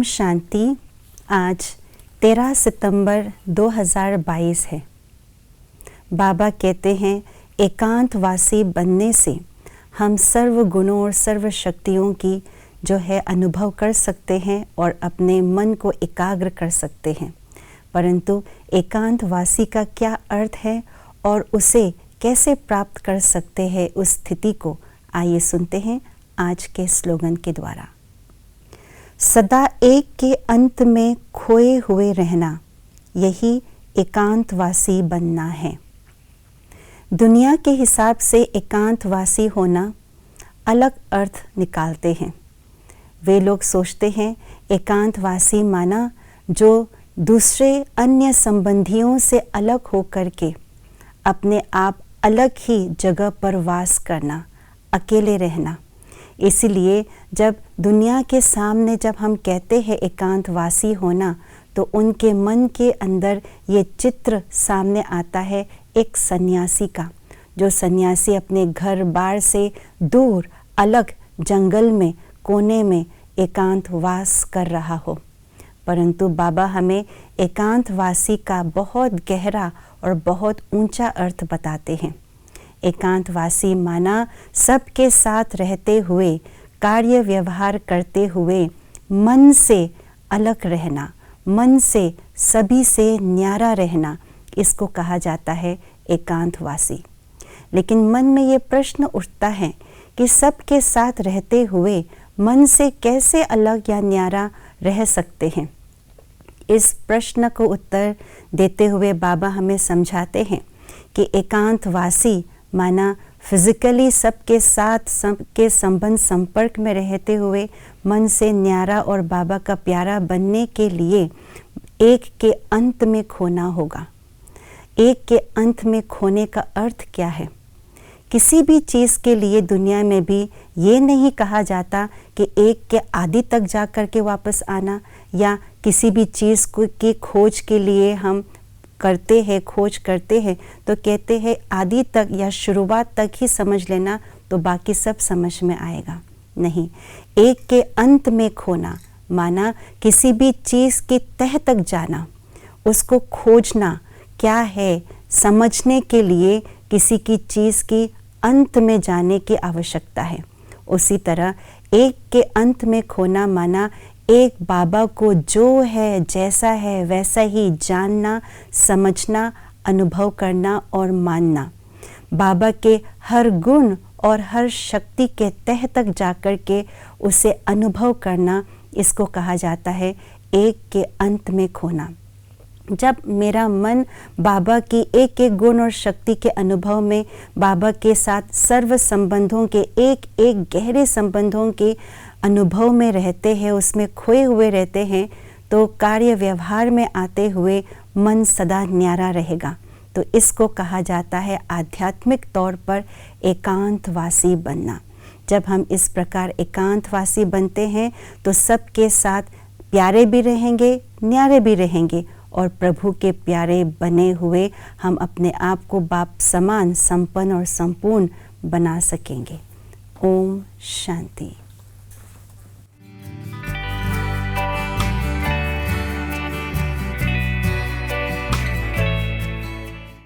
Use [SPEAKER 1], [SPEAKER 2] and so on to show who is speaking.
[SPEAKER 1] शांति। आज 13 सितंबर 2022 है। बाबा कहते हैं एकांतवासी बनने से हम सर्व गुणों और सर्व शक्तियों की जो है अनुभव कर सकते हैं और अपने मन को एकाग्र कर सकते हैं। परंतु एकांतवासी का क्या अर्थ है और उसे कैसे प्राप्त कर सकते हैं, उस स्थिति को आइए सुनते हैं आज के स्लोगन के द्वारा। सदा एक के अंत में खोए हुए रहना, यही एकांतवासी बनना है। दुनिया के हिसाब से एकांतवासी होना अलग अर्थ निकालते हैं। वे लोग सोचते हैं एकांतवासी माना जो दूसरे अन्य संबंधियों से अलग होकर के अपने आप अलग ही जगह पर वास करना, अकेले रहना। इसलिए जब दुनिया के सामने जब हम कहते हैं एकांतवासी होना, तो उनके मन के अंदर ये चित्र सामने आता है एक सन्यासी का, जो सन्यासी अपने घर बार से दूर अलग जंगल में कोने में एकांतवास कर रहा हो। परंतु बाबा हमें एकांतवासी का बहुत गहरा और बहुत ऊंचा अर्थ बताते हैं। एकांतवासी माना सबके साथ रहते हुए, कार्य व्यवहार करते हुए मन से अलग रहना, मन से सभी से न्यारा रहना, इसको कहा जाता है एकांतवासी। लेकिन मन में ये प्रश्न उठता है कि सबके साथ रहते हुए मन से कैसे अलग या न्यारा रह सकते हैं। इस प्रश्न को उत्तर देते हुए बाबा हमें समझाते हैं कि एकांतवासी माना फिजिकली सबके साथ सबके संबंध संपर्क में रहते हुए मन से न्यारा और बाबा का प्यारा बनने के लिए एक के अंत में खोना होगा। एक के अंत में खोने का अर्थ क्या है? किसी भी चीज़ के लिए दुनिया में भी ये नहीं कहा जाता कि एक के आदि तक जा कर के वापस आना, या किसी भी चीज़ की खोज के लिए हम करते हैं, खोज करते हैं तो कहते हैं आदि तक या शुरुआत तक ही समझ लेना तो बाकी सब समझ में आएगा। नहीं, एक के अंत में खोना माना किसी भी चीज़ की तह तक जाना, उसको खोजना क्या है, समझने के लिए किसी की चीज़ की अंत में जाने की आवश्यकता है। उसी तरह एक के अंत में खोना माना एक बाबा को जो है, जैसा है वैसा ही जानना, समझना, अनुभव करना और मानना। बाबा के हर गुण और हर शक्ति के तह तक जाकर के उसे अनुभव करना, इसको कहा जाता है एक के अंत में खोना। जब मेरा मन बाबा की एक एक गुण और शक्ति के अनुभव में, बाबा के साथ सर्व संबंधों के एक एक गहरे संबंधों के अनुभव में रहते हैं, उसमें खोए हुए रहते हैं, तो कार्य व्यवहार में आते हुए मन सदा न्यारा रहेगा। तो इसको कहा जाता है आध्यात्मिक तौर पर एकांतवासी बनना। जब हम इस प्रकार एकांतवासी बनते हैं तो सबके साथ प्यारे भी रहेंगे, न्यारे भी रहेंगे और प्रभु के प्यारे बने हुए हम अपने आप को बाप समान संपन्न और संपूर्ण बना सकेंगे। ओम शांति।